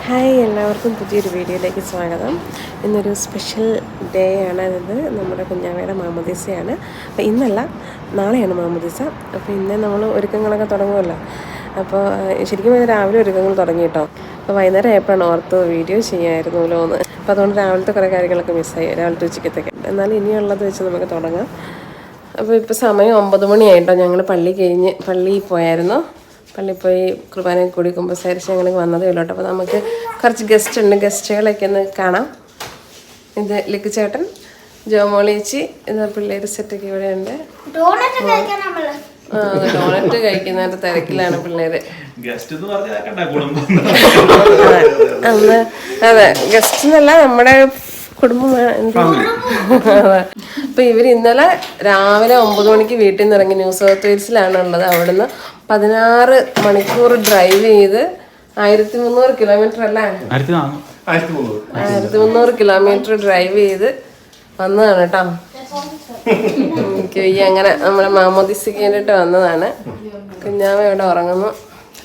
Hi, എല്ലാവർക്കും പുതിയൊരു വീഡിയോയിലേക്ക് സ്വാഗതം. ഇന്നൊരു സ്പെഷ്യൽ ഡേ ആണ്. ഇത് നമ്മുടെ കുഞ്ഞാവയുടെ മാമോദീസയാണ്. അപ്പോൾ ഇന്നല്ല, നാളെയാണ് മാമോദീസ. അപ്പോൾ ഇന്ന് നമ്മൾ ഒരുക്കങ്ങളൊക്കെ തുടങ്ങുമല്ലോ. അപ്പോൾ ശരിക്കും രാവിലെ ഒരുക്കങ്ങൾ തുടങ്ങി കേട്ടോ. അപ്പോൾ വൈകുന്നേരം ആയപ്പോഴാണ് ഓർത്ത് വീഡിയോ ചെയ്യാമായിരുന്നല്ലോ എന്ന്. അപ്പോൾ അതുകൊണ്ട് രാവിലത്തെ കുറേ കാര്യങ്ങളൊക്കെ മിസ്സായി, രാവിലത്തെ ഉച്ചക്കത്തേക്ക്. എന്നാലും ഇനിയുള്ളത് വെച്ച് നമുക്ക് തുടങ്ങാം. അപ്പോൾ ഇപ്പോൾ സമയം 9 മണിയായിട്ടോ. ഞങ്ങൾ പള്ളിയിൽ പോയായിരുന്നു. പള്ളിയിൽ പോയി കുർബാനയൊക്കെ കൂടി കുമ്പസാരിച്ച് അങ്ങനെ വന്നതേ ഉള്ളൂ കേട്ടോ. അപ്പോൾ നമുക്ക് കുറച്ച് ഗസ്റ്റ് ഉണ്ട്. ഗസ്റ്റുകളൊക്കെ ഒന്ന് കാണാം. ഇത് ലിക്കു ചേട്ടൻ, ജോമോളേച്ചി, ഇത് പിള്ളേർ സെറ്റൊക്കെ ഇവിടെ ഉണ്ട്. ഡോണറ്റ് കഴിക്കുന്നതിൻ്റെ തിരക്കിലാണ് പിള്ളേര്. അന്ന് അതെ, ഗസ്റ്റ് എന്നല്ല, നമ്മുടെ കുടുംബമാണ്. അപ്പൊ ഇവർ ഇന്നലെ രാവിലെ 9 മണിക്ക് വീട്ടിൽ നിന്ന് ഇറങ്ങി. ന്യൂ സൗത്ത് വെയിൽസിലാണ് ഉള്ളത്. അവിടുന്ന് 16 മണിക്കൂർ ഡ്രൈവ് ചെയ്ത് 1300 കിലോമീറ്റർ അല്ലേ, 1300 കിലോമീറ്റർ ഡ്രൈവ് ചെയ്ത് വന്നതാണ് കേട്ടോ. എനിക്ക് അങ്ങനെ നമ്മളെ മാമോദീസയ്ക്ക് വേണ്ടിയിട്ട് വന്നതാണ്. കുഞ്ഞാവ ഇവിടെ ഉറങ്ങുന്നു.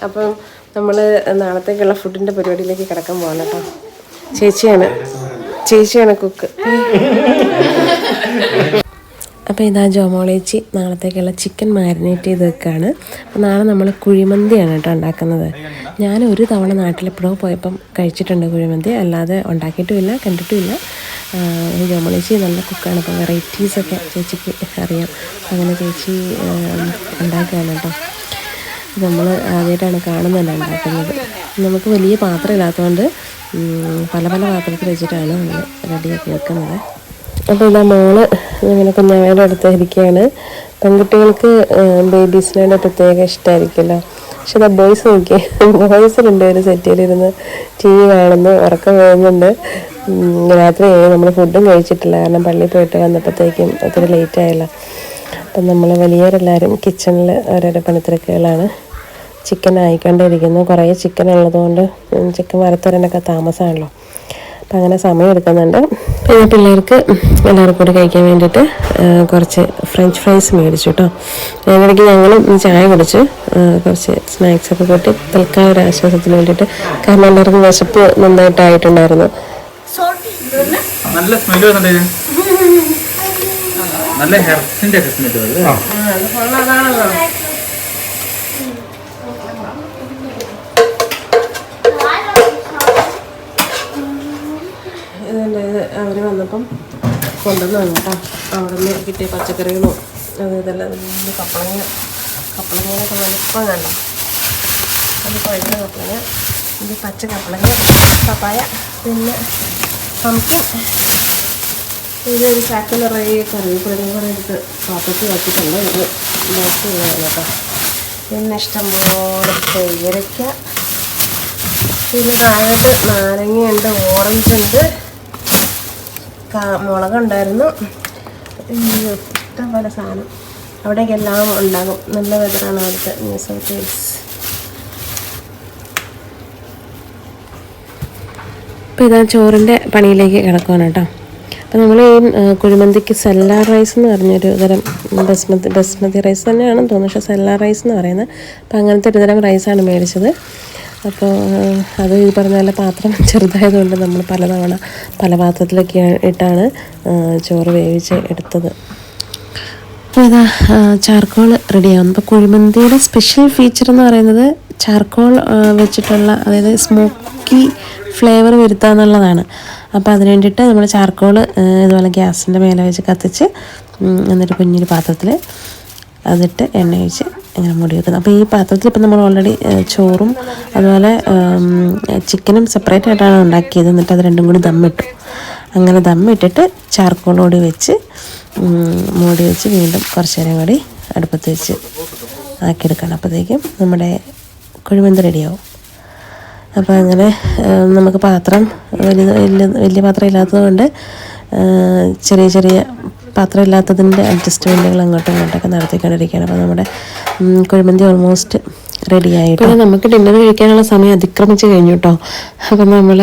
അപ്പം നമ്മൾ നാളത്തേക്കുള്ള ഫുഡിന്റെ പരിപാടിയിലേക്ക് കിടക്കാൻ പോകണം കേട്ടോ. ചേച്ചിയാണ് കുക്ക്. അപ്പോൾ ഇതാ ജോമോളേച്ചി നാളത്തേക്കുള്ള ചിക്കൻ മാരിനേറ്റ് ചെയ്ത് വെക്കുകയാണ്. അപ്പോൾ നാളെ നമ്മൾ കുഴിമന്തിയാണ് കേട്ടോ ഉണ്ടാക്കുന്നത്. ഞാൻ ഒരു തവണ നാട്ടിലെപ്പോഴോ പോയപ്പം കഴിച്ചിട്ടുണ്ട് കുഴിമന്തി, അല്ലാതെ ഉണ്ടാക്കിയിട്ടുമില്ല, കണ്ടിട്ടുമില്ല. ജോമോളേച്ചി നല്ല കുക്കാണ്. അപ്പോൾ വെറൈറ്റീസൊക്കെ ചേച്ചിക്ക് അറിയാം. അങ്ങനെ ചേച്ചി ഉണ്ടാക്കുകയാണ് കേട്ടോ. നമ്മൾ ആദ്യമായിട്ടാണ് കാണുന്നതല്ല ഉണ്ടാക്കുന്നത്. നമുക്ക് വലിയ പാത്രം ഇല്ലാത്തതുകൊണ്ട് പല പാത്രത്തിൽ വെച്ചിട്ടാണ് നമ്മൾ റെഡിയാക്കി വെക്കുന്നത്. അപ്പോൾ ഇതാ മോള് ഇങ്ങനെ കുഞ്ഞാവയുടെ അടുത്ത് ഇരിക്കുകയാണ്. പെൺകുട്ടികൾക്ക് ബേബീസിനോട് പ്രത്യേക ഇഷ്ടമായിരിക്കുമല്ലോ. പക്ഷെ അതാ ബോയ്സ് നോക്കിയേ, ബോയ്സിലുണ്ട് ഒരു സെറ്റിലിരുന്ന് TV കാണുന്നു, ഉറക്കം വരുന്നുണ്ട്. രാത്രി നമ്മൾ ഫുഡും കഴിച്ചിട്ടില്ല, കാരണം പള്ളിയിൽ പോയിട്ട് വന്നപ്പോഴത്തേക്കും ഒത്തിരി ലേറ്റ് ആയല്ലോ. അപ്പം നമ്മൾ വലിയവരെല്ലാവരും കിച്ചണിൽ ഓരോരോ പണിത്തിരക്കുകളാണ്. ചിക്കൻ ആയിക്കൊണ്ടിരിക്കുന്നു. കുറേ ചിക്കൻ ഉള്ളതുകൊണ്ട് ചിക്കൻ വറുത്തരനൊക്കെ താമസമാണല്ലോ. അപ്പം അങ്ങനെ സമയം എടുക്കുന്നുണ്ട്. പിന്നെ പിള്ളേർക്ക് എല്ലാവർക്കും കൂടി കഴിക്കാൻ വേണ്ടിയിട്ട് കുറച്ച് ഫ്രഞ്ച് ഫ്രൈസ് മേടിച്ചു കേട്ടോ. അതിനിടയ്ക്ക് ഞങ്ങളും ചായ കുടിച്ച് കുറച്ച് സ്നാക്സൊക്കെ കൂട്ടി തൽക്കാലം ഒരു ആശ്വാസത്തിന് വേണ്ടിയിട്ട്. കാരണം എല്ലാവർക്കും വിശപ്പ് നന്നായിട്ടായിട്ടുണ്ടായിരുന്നു. നല്ല സ്മെല്ല് വന്നിട്ട്, നല്ല ഹെർബിന്റെ സ്മെല്ല്. അവർ വന്നപ്പം കൊണ്ടുവന്നു കേട്ടോ. അവിടെ നിന്ന് കിട്ടിയ പച്ചക്കറികളും ഇതെല്ലാം കപ്പളങ്ങയൊക്കെ വലുപ്പം കണ്ടോ. അത് പഴുത്ത കപ്പളങ്ങ, ഇത് പച്ച കപ്പളങ്ങ, പപ്പായ, പിന്നെ പംകിൻ. ഇതൊരു ചാക്ക് നിറയെ കറിവേപ്പിലയും കൂടെ എടുത്ത് പാത്രത്തിൽ വെച്ചിട്ടുണ്ട്. ഇത് ബാക്കിയുള്ളതാണ് കേട്ടോ. പിന്നെ ഇഷ്ടംപോലെ പേരയ്ക്ക, പിന്നെ താഴോട്ട് നാരങ്ങയുണ്ട്, ഓറഞ്ച് ഉണ്ട്, മുളകുണ്ടായിരുന്നു. ഇഷ്ടംപോലെ സാധനം അവിടേക്ക് എല്ലാം ഉണ്ടാകും. നല്ല വെതറാണ് അവിടുത്തെ ന്യൂ സൗത്ത് വെയിൽസ്. അപ്പോൾ ഇതാ ചോറിൻ്റെ പണിയിലേക്ക് കിടക്കുകയാണ് കേട്ടോ. അപ്പോൾ നമ്മൾ ഈ കുഴിമന്തിക്ക് സെല്ലാർ റൈസ് എന്ന് പറഞ്ഞൊരു തരം ബസ്മതി റൈസ് തന്നെയാണെന്ന് തോന്നുന്നു, പക്ഷേ സെല്ലാർ റൈസ് എന്ന് പറയുന്നത്. അപ്പോൾ അങ്ങനത്തെ ഒരു തരം റൈസാണ് മേടിച്ചത്. അപ്പോൾ അത് ഈ പറഞ്ഞ പോലെ പാത്രം ചെറുതായതുകൊണ്ട് നമ്മൾ പലതവണ പല പാത്രത്തിലൊക്കെ ഇട്ടാണ് ചോറ് വേവിച്ച് എടുത്തത്. അപ്പോൾ ഇതാ ചാർക്കോൾ റെഡിയാവുന്നു. അപ്പോൾ കുഴിമന്തിയുടെ സ്പെഷ്യൽ ഫീച്ചർ എന്ന് പറയുന്നത് ചാർക്കോൾ വെച്ചിട്ടുള്ള, അതായത് സ്മോക്കി ഫ്ലേവർ വരുത്തുക എന്നുള്ളതാണ്. അപ്പോൾ അതിന് വേണ്ടിയിട്ട് നമ്മൾ ചാർക്കോൾ ഇതുപോലെ ഗ്യാസിൻ്റെ മേലെ വെച്ച് കത്തിച്ച് എന്നിട്ട് കുഞ്ഞൊരു പാത്രത്തിൽ അതിട്ട് എണ്ണ ഒഴിച്ച് ഇങ്ങനെ മൂടി വെക്കുന്നത്. അപ്പോൾ ഈ പാത്രത്തിൽ ഇപ്പം നമ്മൾ ഓൾറെഡി ചോറും അതുപോലെ ചിക്കനും സെപ്പറേറ്റ് ആയിട്ടാണ് ഉണ്ടാക്കിയത്. എന്നിട്ട് അത് രണ്ടും കൂടി ദമ്മിട്ടു. അങ്ങനെ ദമ്മിട്ടിട്ട് ചാർക്കോളോടി വെച്ച് മൂടി വെച്ച് വീണ്ടും കുറച്ച് നേരം കൂടി അടുപ്പത്ത് വെച്ച് ആക്കിയെടുക്കണം. അപ്പോഴത്തേക്കും നമ്മുടെ കുഴിമന്തി റെഡിയാവും. അപ്പോൾ അങ്ങനെ നമുക്ക് പാത്രം വലിയ പാത്രം ഇല്ലാത്തത് കൊണ്ട് ചെറിയ പാത്രം ഇല്ലാത്തതിൻ്റെ അഡ്ജസ്റ്റ്മെൻറ്റുകൾ അങ്ങോട്ടും ഇങ്ങോട്ടൊക്കെ നടത്തിക്കൊണ്ടിരിക്കുകയാണ്. അപ്പോൾ നമ്മുടെ കുഴിമന്തി ഓൾമോസ്റ്റ് റെഡി ആയിട്ട് നമുക്ക് ഡിന്നർ കഴിക്കാനുള്ള സമയം അതിക്രമിച്ച് കഴിഞ്ഞു കേട്ടോ. അപ്പം നമ്മൾ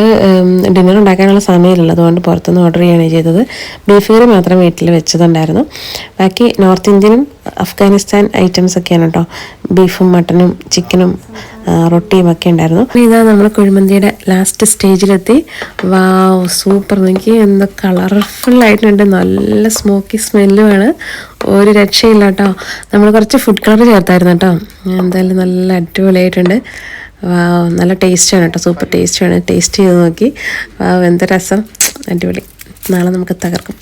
ഡിന്നർ ഉണ്ടാക്കാനുള്ള സമയമില്ല, അതുകൊണ്ട് പുറത്തുനിന്ന് ഓർഡർ ചെയ്യുകയാണ് ചെയ്തത്. ബീഫ് കറി മാത്രം വീട്ടിൽ വെച്ചതുണ്ടായിരുന്നു. ബാക്കി നോർത്ത് ഇന്ത്യനും അഫ്ഗാനിസ്ഥാൻ ഐറ്റംസ് ഒക്കെയാണ് കേട്ടോ. ബീഫും മട്ടനും ചിക്കനും റൊട്ടിയും ഒക്കെ ഉണ്ടായിരുന്നു. അപ്പോൾ ഇതാ നമ്മൾ കുഴിമന്തിയുടെ ലാസ്റ്റ് സ്റ്റേജിലെത്തി. വാവ്, സൂപ്പർ! നോക്കി എന്താ കളർഫുള്ളായിട്ടുണ്ട്, നല്ല സ്മോക്കി സ്മെല്ലുമാണ്, ഒരു രക്ഷയില്ല കേട്ടോ. നമ്മൾ കുറച്ച് ഫുഡ് കളർ ചേർത്തായിരുന്നു കേട്ടോ. എന്തായാലും നല്ല അടിപൊളിയായിട്ടുണ്ട്. നല്ല ടേസ്റ്റാണ് കേട്ടോ, സൂപ്പർ ടേസ്റ്റാണ്. ടേസ്റ്റ് ചെയ്ത് നോക്കി. എന്ത് രസം, അടിപൊളി. നാളെ നമുക്ക് തകർക്കും.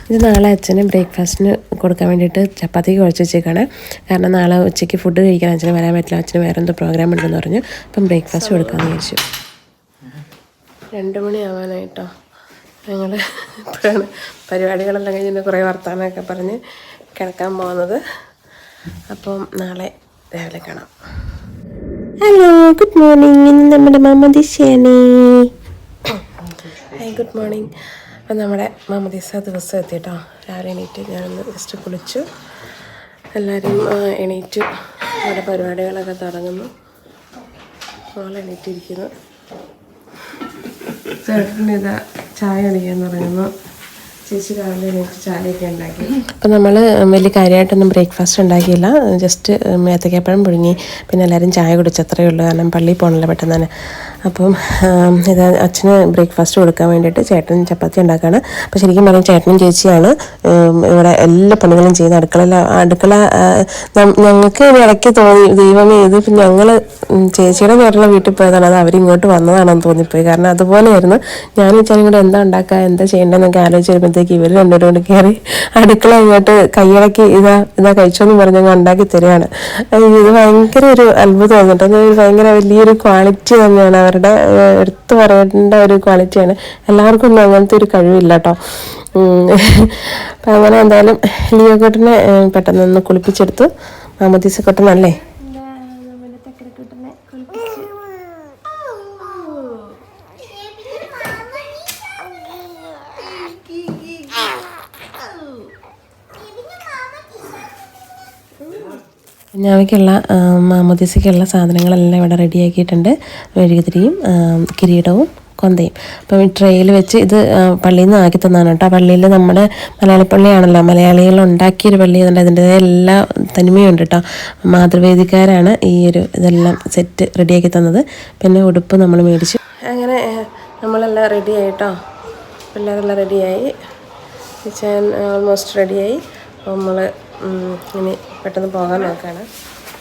ഇത് നാളെ അച്ഛന് ബ്രേക്ക്ഫാസ്റ്റിന് കൊടുക്കാൻ വേണ്ടിയിട്ട് ചപ്പാത്തിക്ക് കുഴച്ച് വെച്ചേക്കാണ്. കാരണം നാളെ ഉച്ചയ്ക്ക് ഫുഡ് കഴിക്കാൻ അച്ഛന് വരാൻ പറ്റില്ല, അച്ഛന് വേറെ എന്തോ പ്രോഗ്രാം ഉണ്ടെന്ന് പറഞ്ഞു. അപ്പം ബ്രേക്ക്ഫാസ്റ്റ് കൊടുക്കാമെന്ന് ചോദിച്ചു. 2 മണിയാവാനായിട്ടോ. ഞങ്ങൾ ഇപ്പോഴാണ് പരിപാടികളെല്ലാം കഴിഞ്ഞ് കുറേ വർത്തമാനമൊക്കെ പറഞ്ഞ് കിടക്കാൻ പോകുന്നത്. അപ്പം നാളെ രാവിലെ കാണാം. Hello, good morning. ഇന്ന് നമ്മുടെ മാമോദീസയാണ്. Hi, good morning. അപ്പം നമ്മുടെ മാമോദീസ ദിവസം എത്തിയിട്ടോ. രാവിലെ എണീറ്റ് ഞാനൊന്ന് ജസ്റ്റ് കുളിച്ചു. എല്ലാവരും എണീറ്റു. അവിടെ പരിപാടികളൊക്കെ തുടങ്ങുന്നു. മോൾ എണീറ്റിരിക്കുന്നു. ചേട്ടന് ഇതാ ചായ കുടിക്കാൻ തുടങ്ങുന്നു. ചേച്ചി രാവിലെ എണീറ്റ് ചായയൊക്കെ ഉണ്ടാക്കി. അപ്പം നമ്മൾ വലിയ കാര്യമായിട്ടൊന്നും ബ്രേക്ക്ഫാസ്റ്റ് ഉണ്ടാക്കിയില്ല. ജസ്റ്റ് ഏത്തക്കാപ്പഴം പുഴുങ്ങി, പിന്നെ എല്ലാവരും ചായ കുടിച്ചത്രയേ ഉള്ളൂ. കാരണം പള്ളിയിൽ പോകണല്ലോ പെട്ടെന്ന് തന്നെ. അപ്പം ഇത് അച്ഛന് ബ്രേക്ക്ഫാസ്റ്റ് കൊടുക്കാൻ വേണ്ടിയിട്ട് ചേട്ടൻ ചപ്പാത്തി ഉണ്ടാക്കുകയാണ്. അപ്പോൾ ശരിക്കും പറഞ്ഞാൽ ചേട്ടനും ചേച്ചിയാണ് ഇവിടെ എല്ലാ പണികളും ചെയ്യുന്നത്. അടുക്കള ഞങ്ങൾക്ക് ഇടയ്ക്ക് തോന്നി, ദൈവമേ ഇത് ഞങ്ങൾ ചേച്ചിയുടെ പേരുള്ള വീട്ടിൽ പോയതാണ്, അത് അവരിങ്ങോട്ട് വന്നതാണെന്ന് തോന്നിപ്പോയി. കാരണം അതുപോലെയായിരുന്നു. ഞാനും ചേച്ചനും കൂടെ എന്താ ഉണ്ടാക്കുക, എന്താ ചെയ്യേണ്ടതെന്നൊക്കെ ആലോചിച്ച് വരുമ്പോഴത്തേക്ക് ഇവർ രണ്ടുപേരും കൊണ്ട് കയറി അടുക്കള ഇങ്ങോട്ട് കൈയിളക്കി ഇതാ കഴിച്ചോന്ന് പറഞ്ഞ് ഉണ്ടാക്കി തരികയാണ്. ഇത് ഭയങ്കര ഒരു അത്ഭുതം വന്നിട്ട്. അത് ഭയങ്കര വലിയൊരു ക്വാളിറ്റി തന്നെയാണ്, അവരുടെ എടുത്തു പറയേണ്ട ഒരു ക്വാളിറ്റിയാണ്. എല്ലാവർക്കും ഒന്നും അങ്ങനത്തെ ഒരു കഴിവില്ല കേട്ടോ. അപ്പം അങ്ങനെ എന്തായാലും ലിയോക്കോട്ടനെ പെട്ടെന്ന് കുളിപ്പിച്ചെടുത്തു. മാമോദീസക്കോട്ടനല്ലേ. കുഞ്ഞാവയ്ക്കുള്ള മാമോദീസയ്ക്കുള്ള സാധനങ്ങളെല്ലാം ഇവിടെ റെഡിയാക്കിയിട്ടുണ്ട്. മെഴുകുതിരിയും കിരീടവും കൊന്തയും. അപ്പം ഈ ട്രെയിൽ വെച്ച് ഇത് പള്ളിയിൽ നിന്ന് ആക്കി തന്നാണ് കേട്ടോ. പള്ളിയിൽ നമ്മുടെ മലയാളി പള്ളിയാണല്ലോ, മലയാളികൾ ഉണ്ടാക്കിയൊരു പള്ളി ആയതുകൊണ്ട് അതിൻ്റെതായ എല്ലാ തനിമയുണ്ട് കേട്ടോ. മാതൃവേദിക്കാരാണ് ഈ ഒരു ഇതെല്ലാം സെറ്റ് റെഡിയാക്കി തന്നത്. പിന്നെ ഉടുപ്പ് നമ്മൾ മേടിച്ചു. അങ്ങനെ നമ്മളെല്ലാം റെഡിയായിട്ടോ. പിള്ളേരെല്ലാം റെഡിയായി, കിച്ചൻ ഓൾമോസ്റ്റ് റെഡിയായി. അപ്പോൾ നമ്മൾ ഇനി പെട്ടെന്ന് പോകാൻ നോക്കുകയാണ്.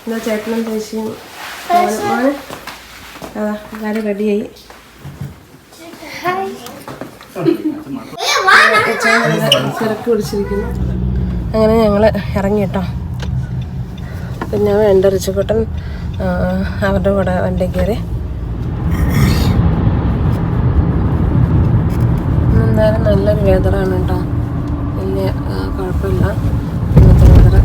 എന്താ ചേട്ടനും ചേച്ചിയും മോനെ അതാ എല്ലാവരും റെഡിയായി. തിരക്ക് പിടിച്ചിരിക്കുന്നു. അങ്ങനെ ഞങ്ങൾ ഇറങ്ങി കേട്ടോ. പിന്നെ എൻ്റെ റിച്ചുക്കുട്ടൻ അവരുടെ കൂടെ വണ്ടി കയറി. എന്തായാലും നല്ലൊരു വെതറാണ് കേട്ടോ, വലിയ കുഴപ്പമില്ല ഇന്നത്തെ വെതർ.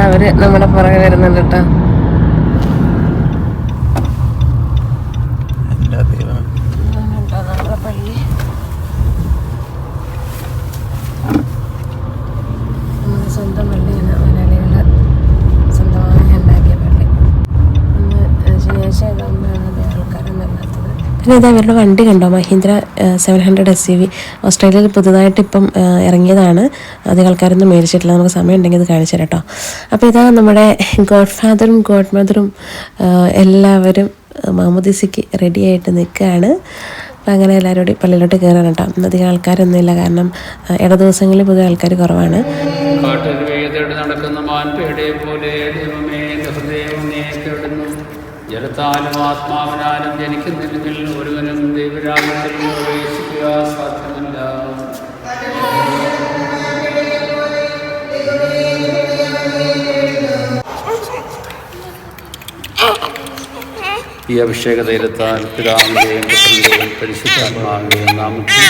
അവർ നമ്മുടെ പുറകെ വരുന്നുണ്ട് കേട്ടോ. നമ്മുടെ പള്ളി നമ്മുടെ സ്വന്തം പള്ളിയാണ്, മലയാളികൾ സ്വന്തമായി ഉണ്ടാക്കിയ പള്ളി. ഇന്ന് ശനിയാഴ്ച ആയതുകൊണ്ടാണ് ആൾക്കാരൊന്നും ഇല്ലാത്തത്. പിന്നെ ഇത് അവരുടെ വണ്ടി കണ്ടോ, മഹീന്ദ്ര 700 SUV. ഓസ്ട്രേലിയയിൽ പുതുതായിട്ട് ഇപ്പം ഇറങ്ങിയതാണ്. അധികം ആൾക്കാരൊന്നും മേടിച്ചിട്ടില്ല. നമുക്ക് സമയം ഉണ്ടെങ്കിൽ ഇത് കാണിച്ചു തരാം കേട്ടോ. അപ്പോൾ ഇതാ നമ്മുടെ ഗോഡ് ഫാദറും ഗോഡ് മദറും എല്ലാവരും മാമോദീസയ്ക്ക് റെഡിയായിട്ട് നിൽക്കുകയാണ്. അപ്പം അങ്ങനെ എല്ലാവരും പള്ളിയിലോട്ട് കയറാൻ കേട്ടോ. അധികം ആൾക്കാരൊന്നുമില്ല, കാരണം ഇട ദിവസങ്ങളിൽ പൊതുവെ ആൾക്കാർ കുറവാണ്. നടക്കുന്ന മാൻപേടെ പോലെ ജലത്താലും ആത്മാവിനാലും ജനിക്കുന്നില്ലെങ്കിൽ ഒരുവനും ദൈവരാജ്യത്തിൽ പ്രവേശിക്കുക സാധ്യമല്ല. ഈ അഭിഷേക തൈലത്താൽ പിതാവിന്റെയും പുത്രന്റെയും പരിശുദ്ധാത്മാവിന്റെയും നാമത്തിൽ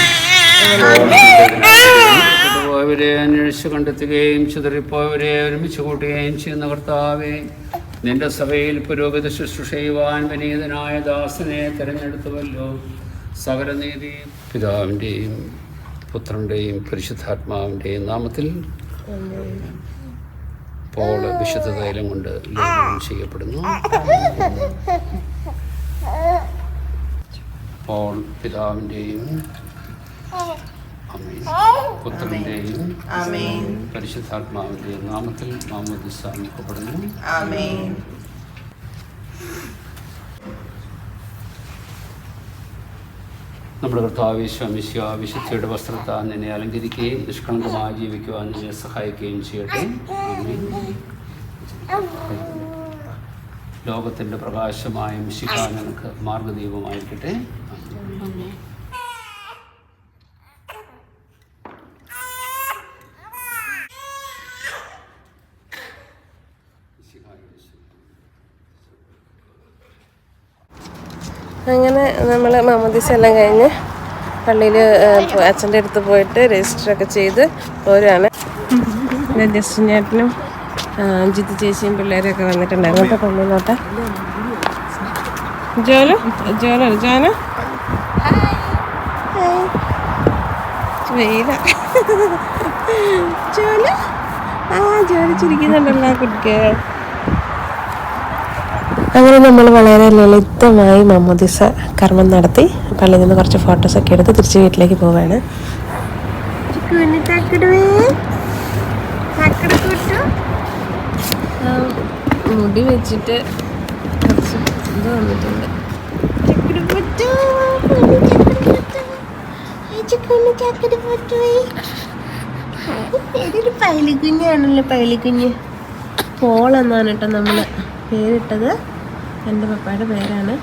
പോയവരെ അന്വേഷിച്ച് കണ്ടെത്തുകയും ചിതറിപ്പോയവരെ ഒരുമിച്ച് കൂട്ടുകയും ചെയ്യുന്ന കർത്താവേ, നിന്റെ സഭയിൽ പുരോഗതി ശുശ്രൂഷ ചെയ്യുവാൻ വിനീതനായ ദാസനെ തിരഞ്ഞെടുത്തുവല്ലോ. സകലനീതി പിതാവിൻ്റെയും പുത്രൻ്റെയും പരിശുദ്ധാത്മാവിൻ്റെയും നാമത്തിൽ പോൾ വിശുദ്ധ തൈലം കൊണ്ട് ലേപനം ചെയ്യപ്പെടുന്നു. പോൾ പിതാവിൻ്റെയും പുത്രന്റെയും പരിശുദ്ധാത്മാവിന്റെയും നാമത്തിൽ മാമോദിസ നൽകപ്പെടുന്നു. നമ്മുടെ കർത്താവ് യേശുമിശിഹ വിശുദ്ധിയുടെ വസ്ത്രത്താൽ നിന്നെ അലങ്കരിക്കുകയും നിഷ്കളങ്കമായി ജീവിക്കുവാൻ നിന്നെ സഹായിക്കുകയും ചെയ്യട്ടെ. ലോകത്തിൻ്റെ പ്രകാശമായ മിശിഹ നിനക്ക് മാർഗദീപമായിരിക്കട്ടെ. അങ്ങനെ നമ്മൾ മാമോദിസ എല്ലാം കഴിഞ്ഞ് പള്ളിയിൽ അച്ഛൻ്റെ അടുത്ത് പോയിട്ട് രജിസ്റ്ററൊക്കെ ചെയ്ത് പോരുവാണ്. ജസ്റ്റിൻ ചേട്ടനും ജിത്തു ചേച്ചിയും പിള്ളേരൊക്കെ വന്നിട്ടുണ്ടായിരുന്നു കേട്ടോ പള്ളിയിലോട്ട്. ജോലു വെയില ജോലി ചിരിക്കുന്നുണ്ടല്ലോ കുട്ടിക്ക്. അങ്ങനെ നമ്മൾ വളരെ ലളിതമായി മാമോദിസ കർമ്മം നടത്തി പള്ളിയിൽ നിന്ന് കുറച്ച് ഫോട്ടോസൊക്കെ എടുത്ത് തിരിച്ച് വീട്ടിലേക്ക് പോവാണ്. മുടി വെച്ചിട്ട് കുറച്ച് ഇത് വന്നിട്ടുണ്ട്. പൈലിക്കുഞ്ഞാണല്ലോ, പൈലിക്കുഞ്ഞ് പോളെന്നാണ് കേട്ടോ നമ്മൾ പേരിട്ടത്. എൻ്റെ പപ്പയുടെ പേരാണ്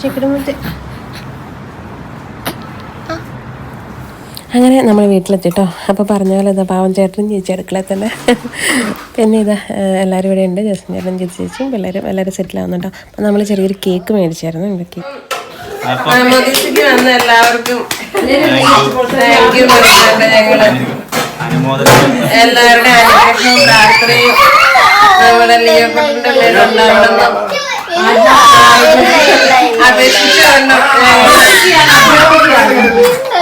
ചെക്കിടുമുത്ത്. അങ്ങനെ നമ്മൾ വീട്ടിലെത്തിട്ടോ. അപ്പോൾ പറഞ്ഞ പോലെ ഇതാ പാവൻ ചേട്ടനും ചേച്ചി അടുക്കളയിൽ തന്നെ. പിന്നെ ഇതാ എല്ലാവരും ഇവിടെ ഉണ്ട്. ജസ്റ്റിൻ ചേട്ടനും ചേച്ചി ചേച്ചിയും പിള്ളേരും എല്ലാവരും സെറ്റിൽ ആവുന്നുണ്ടോ. അപ്പോൾ നമ്മൾ ചെറിയൊരു കേക്ക് മേടിച്ചായിരുന്നു. ഇവിടെ കേക്ക് വന്ന എല്ലാവർക്കും എല്ലാവരുടെ അനുഗ്രഹവും പ്രാർത്ഥനയും നമ്മുടെ ലിയോക്കുട്ടിന്റെ പേരുണ്ടാവണമെന്ന് അപേക്ഷിച്ചുകൊണ്ട്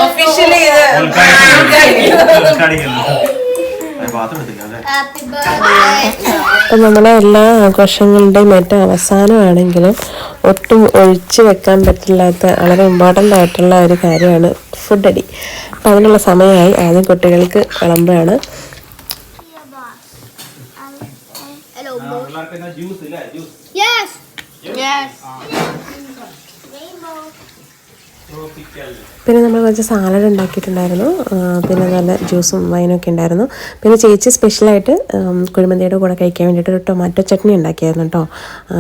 ഒഫീഷ്യലി ഇത് അപ്പം നമ്മുടെ എല്ലാ ആഘോഷങ്ങളുടെയും ഏറ്റവും അവസാനമാണെങ്കിലും ഒട്ടും ഒഴിച്ചു വെക്കാൻ പറ്റില്ലാത്ത വളരെ ഇമ്പോർട്ടൻ്റ് ആയിട്ടുള്ള ഒരു കാര്യമാണ് ഫുഡ് അടി. അപ്പം അതിനുള്ള സമയമായി. ആദ്യം കുട്ടികൾക്ക് വിളമ്പാണ്. പിന്നെ നമ്മൾ കുറച്ച് സാലഡ് ഉണ്ടാക്കിയിട്ടുണ്ടായിരുന്നു. പിന്നെ നല്ല ജ്യൂസും വൈനൊക്കെ ഉണ്ടായിരുന്നു. പിന്നെ ചേച്ചി സ്പെഷ്യലായിട്ട് കുഴിമന്തിയുടെ കൂടെ കഴിക്കാൻ വേണ്ടിയിട്ട് ഒരു ടൊമാറ്റോ ചട്നി ഉണ്ടാക്കിയായിരുന്നു കേട്ടോ.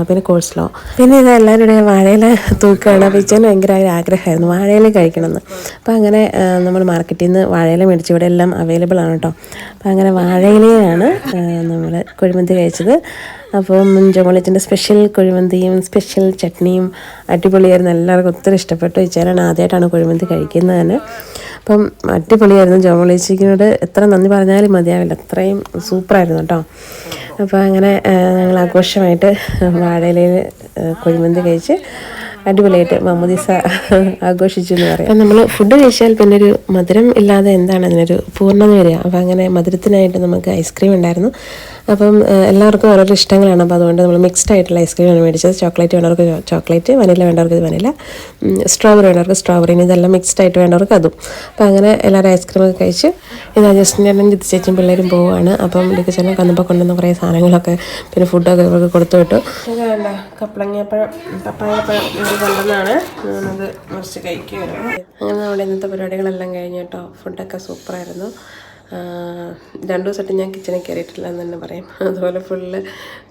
പിന്നെ കോഴ്സ്ലോ. പിന്നെ ഇത് എല്ലാവരുടെ വാഴയില തൂക്കുകയാണ്. പിച്ചന് ഭയങ്കര ആഗ്രഹമായിരുന്നു വാഴയില കഴിക്കണമെന്ന്. അപ്പോൾ അങ്ങനെ നമ്മൾ മാർക്കറ്റിൽ നിന്ന് വാഴയില മേടിച്ച് ഇവിടെ എല്ലാം അവൈലബിൾ ആണ് കേട്ടോ. അപ്പോൾ അങ്ങനെ വാഴയിലയാണ് നമ്മൾ കുഴിമന്തി കഴിച്ചത്. അപ്പം ജോമോളിച്ചിൻ്റെ സ്പെഷ്യൽ കുഴിമന്തിയും സ്പെഷ്യൽ ചട്നിയും അടിപൊളിയായിരുന്നു. എല്ലാവർക്കും ഒത്തിരി ഇഷ്ടപ്പെട്ടു. ഇച്ചാലാണ് ആദ്യമായിട്ടാണ് കുഴിമന്തി കഴിക്കുന്നത് തന്നെ. അപ്പം അടിപൊളിയായിരുന്നു. ജോമോളിച്ചിനോട് എത്ര നന്ദി പറഞ്ഞാലും മതിയാവില്ല, അത്രയും സൂപ്പറായിരുന്നു കേട്ടോ. അപ്പോൾ അങ്ങനെ ഞങ്ങൾ ആഘോഷമായിട്ട് വാഴയിലയിൽ കുഴിമന്തി കഴിച്ച് അടിപൊളിയായിട്ട് മാമോദിസ ആഘോഷിച്ചു എന്ന് പറയാം. അപ്പം നമ്മൾ ഫുഡ് കഴിച്ചാൽ പിന്നെ ഒരു മധുരം ഇല്ലാതെ എന്താണ് അതിനൊരു പൂർണ്ണത വരിക. അപ്പം അങ്ങനെ മധുരത്തിനായിട്ട് നമുക്ക് ഐസ്ക്രീം ഉണ്ടായിരുന്നു. അപ്പം എല്ലാവർക്കും ഓരോരോ ഇഷ്ടങ്ങളാണ്. അപ്പോൾ അതുകൊണ്ട് നമ്മൾ മിക്സ്ഡ് ആയിട്ടുള്ള ഐസ്ക്രീമാണ് മേടിച്ചത്. ചോക്ലേറ്റ് വേണ്ടവർക്ക് ചോക്ലേറ്റ്, വനില വേണ്ടവർക്ക് വനില, സ്ട്രോബെറി വേണ്ടവർക്ക് സ്ട്രോബെറി, ഇതെല്ലാം മിക്സ്ഡ് ആയിട്ട് വേണ്ടവർക്ക് അതും. അപ്പോൾ അങ്ങനെ എല്ലാവരും ഐസ്ക്രീമൊക്കെ കഴിച്ച് ഇതാ ജസ്റ്റിൻ ചേട്ടനും ജിത്തു ചേച്ചിയും പിള്ളേരും പോവുകയാണ്. അപ്പം ഡിക്ക് ചേട്ടൻ കന്നപ്പോൾ കൊണ്ടുവന്ന കുറേ സാധനങ്ങളൊക്കെ പിന്നെ ഫുഡൊക്കെ ഇവർക്ക് കൊടുത്തു വിട്ടു. ഇത് വേണ്ട കപ്പളങ്ങപ്പഴം, പപ്പായപ്പഴം ഇത് കൊണ്ടുവന്നാണ്. ഞാനത് മുറിച്ച് കഴിക്കുകയാണ്. അങ്ങനെ നമ്മുടെ ഇന്നത്തെ പരിപാടികളെല്ലാം കഴിഞ്ഞു കേട്ടോ. ഫുഡൊക്കെ സൂപ്പറായിരുന്നു. 2 ദിവസമായിട്ട് ഞാൻ കിച്ചണിൽ കയറിയിട്ടില്ല എന്ന് തന്നെ പറയും. അതുപോലെ ഫുള്ള്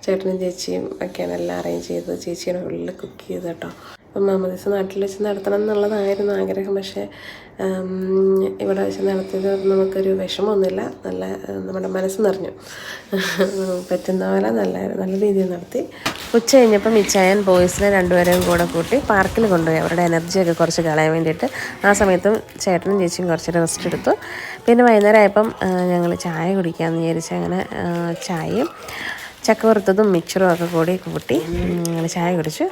ചേട്ടനും ചേച്ചിയും ഒക്കെയാണ് എല്ലാം അറേഞ്ച് ചെയ്തത്. ചേച്ചിയാണ് ഫുള്ള് കുക്ക് ചെയ്ത് കേട്ടോ. അപ്പം മാമോദിസ നാട്ടിൽ വെച്ച് നടത്തണം എന്നുള്ളതായിരുന്നു ആഗ്രഹം. പക്ഷേ ഇവിടെ വെച്ച് നടത്തിയത് നമുക്കൊരു വിഷമമൊന്നുമില്ല. നല്ല നമ്മുടെ മനസ്സ് നിറഞ്ഞു. പറ്റുന്ന പോലെ നല്ല രീതിയിൽ നടത്തി. ഉച്ച കഴിഞ്ഞപ്പം ഇച്ചായൻ ബോയ്സിനെ 2 പേരെയും കൂടെ കൂട്ടി പാർക്കിൽ കൊണ്ടുപോയി അവരുടെ എനർജിയൊക്കെ കുറച്ച് കളയാൻ വേണ്ടിയിട്ട്. ആ സമയത്തും ചേട്ടനും ചേച്ചിയും കുറച്ച് റെസ്റ്റ് എടുത്തു. പിന്നെ വൈകുന്നേരം ആയപ്പം ഞങ്ങൾ ചായ കുടിക്കാമെന്ന് വിചാരിച്ച് അങ്ങനെ ചായയും ചക്ക വറുത്തതും മിക്സറും ഒക്കെ കൂടി കൂട്ടി ഞങ്ങൾ ചായ കുടിച്ചു.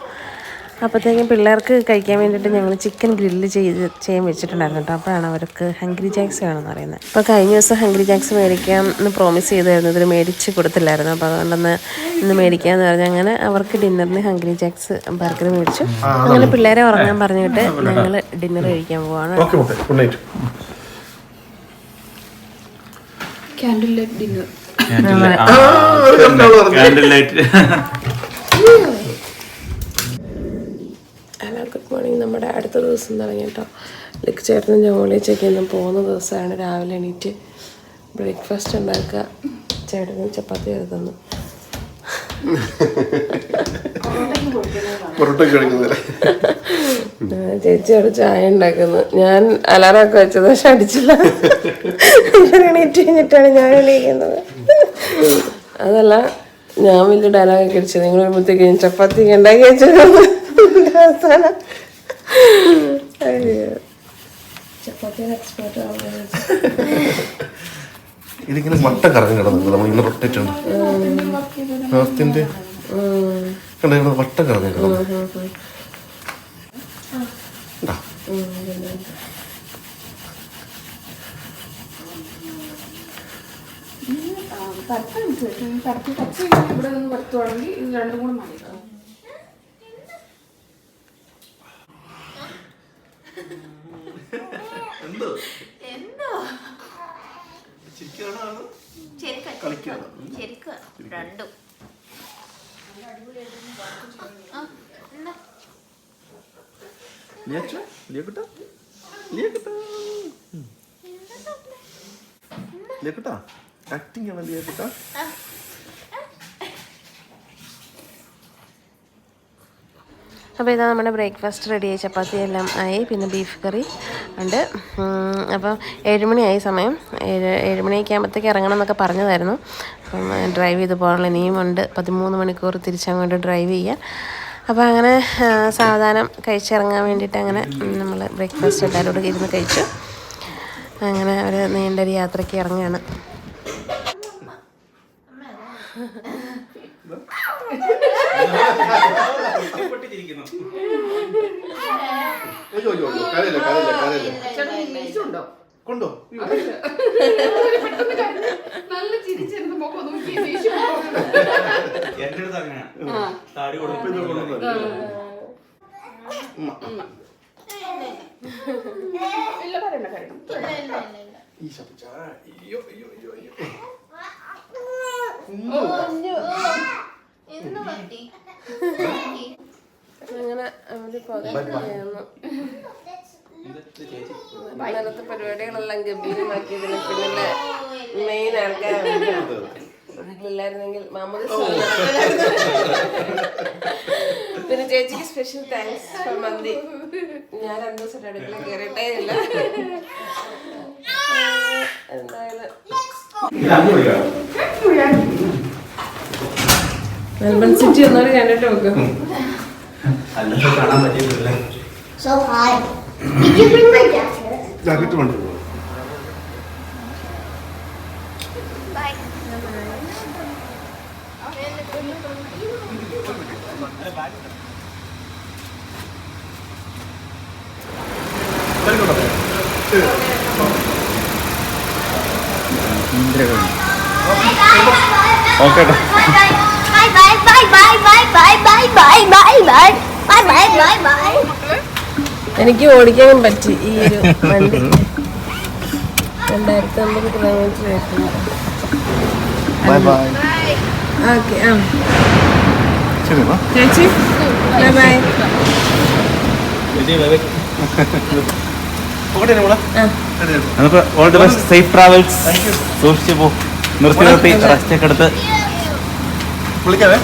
അപ്പോഴത്തേക്കും പിള്ളേർക്ക് കഴിക്കാൻ വേണ്ടിയിട്ട് ഞങ്ങൾ ചിക്കൻ ഗ്രില്ല് ചെയ്യാൻ വെച്ചിട്ടുണ്ടായിരുന്നു കേട്ടോ. അപ്പോഴാണ് അവർക്ക് ഹംഗ്രി ജാക്സ് വേണമെന്ന് പറയുന്നത്. അപ്പോൾ കഴിഞ്ഞ ദിവസം ഹംഗ്രി ജാക്സ് മേടിക്കാം എന്ന് പ്രോമിസ് ചെയ്തായിരുന്നു, ഇതിന് മേടിച്ച് കൊടുത്തില്ലായിരുന്നു. അപ്പോൾ അതുകൊണ്ടൊന്ന് ഇന്ന് മേടിക്കാമെന്ന് പറഞ്ഞു. അങ്ങനെ അവർക്ക് ഡിന്നറിന് ഹംഗ്രി ജാക്സ് ബർഗർ മേടിച്ചു. അങ്ങനെ പിള്ളേരെ ഉറങ്ങാൻ പറഞ്ഞിട്ട് ഞങ്ങൾ ഡിന്നർ കഴിക്കാൻ പോവാണ്. Candle light dinner. Hello, good morning. നമ്മുടെ അടുത്ത ദിവസം തുടങ്ങി കേട്ടോ. ലിക്ക് ചേട്ടനും ജോളിച്ചൊക്കെ പോകുന്ന ദിവസമാണ്. രാവിലെ എണീറ്റ് ബ്രേക്ക്ഫാസ്റ്റ് ഉണ്ടാക്കുക. ചേട്ടനും ചപ്പാത്തി തന്നു. ചേച്ചി അവിടെ ചായ ഉണ്ടാക്കുന്നു. ഞാൻ അലാറമൊക്കെ വെച്ചത് പക്ഷെ അടിച്ചില്ല. ഞാൻ എണീറ്റ് കഴിഞ്ഞിട്ടാണ് ഞാൻ എണീക്കുന്നത്. അതല്ല, ഞാൻ വലിയ ഡയലോഗൊക്കെ അടിച്ചത്. നിങ്ങൾ വരുമ്പോഴത്തേക്ക് ഞാൻ ചപ്പാത്തി ഉണ്ടാക്കി വെച്ചത് അവസാനം. ചപ്പാത്തി എക്സ്പേർട്ട് ഇതിങ്ങനെ വട്ടം കറങ്ങി കിടന്നു. നമ്മൾ ഇന്ന് റൊട്ടേറ്റ് ഉണ്ട് വട്ടം കറങ്ങി കിടന്നു. ഇവിടെ നിന്ന് പുറത്തു തുടങ്ങി ഇത് രണ്ടും കൂടെ മതി. രണ്ടും ആക്ടിങ് ആണ് ലിയക്കുട്ടാ. അപ്പോൾ ഇതാ നമ്മുടെ ബ്രേക്ക്ഫാസ്റ്റ് റെഡിയായി. ചപ്പാത്തി എല്ലാം ആയി, പിന്നെ ബീഫ് കറി ഉണ്ട്. അപ്പം 7 മണിയായി സമയം. 7 മണിയൊക്കെ ആകുമ്പോഴത്തേക്ക് ഇറങ്ങണം എന്നൊക്കെ പറഞ്ഞതായിരുന്നു. അപ്പം ഡ്രൈവ് ചെയ്ത് പോകാനുള്ള ഇനിയും ഉണ്ട് 13 മണിക്കൂർ തിരിച്ചങ്ങോട്ട് ഡ്രൈവ് ചെയ്യാൻ. അപ്പോൾ അങ്ങനെ സാവധാനം കഴിച്ചിറങ്ങാൻ വേണ്ടിയിട്ട് അങ്ങനെ നമ്മൾ ബ്രേക്ക്ഫാസ്റ്റ് എല്ലാവരും കൂടെ ഇരുന്ന് കഴിച്ചു. അങ്ങനെ ഒരു നീണ്ടൊരു യാത്രയ്ക്ക് ഇറങ്ങുകയാണ്. കൊണ്ടോ നല്ല ചിരിച്ചിരുന്ന മുഖം നോക്കി അങ്ങനെ അവര് പോകുന്നു. ഇന്നലത്തെ പരിപാടികളെല്ലാം ഗംഭീരമാക്കിയതിന് പിന്നിലെ മെയിൻ ആൾക്കാരാണ്. ഇല്ലായിരുന്നെങ്കിൽ പിന്നെ ചേച്ചിക്ക് സ്പെഷ്യൽ താങ്ക്സ് ഫോർ മന്തി. ഞാൻ 2 ദിവസം അടുക്കള കയറിയിട്ടേ ഇല്ല. എന്തായാലും മെൽബൺ സിറ്റി ഒന്നോട് കണ്ടിട്ട് നോക്കും. കാണാൻ പറ്റിയിട്ടില്ല. So high. Did you bring my jacket? Jacket വേണ്ടി Bye. Okay. Bye bye bye bye bye bye bye bye bye bye bye bye bye bye. എനിക്ക് ഓടിക്കാനും പറ്റി ഈ ഒരു വണ്ടി. 2050 കിലോമീറ്റർ ആയിട്ടുണ്ട്. ഓക്കെ. ചേച്ചി bye bye. All the best, safe travels. സൂക്ഷിച്ചു പോ. നിർത്തി റെസ്റ്റ് ഒക്കെ എടുത്ത് വിളിക്കാവേ.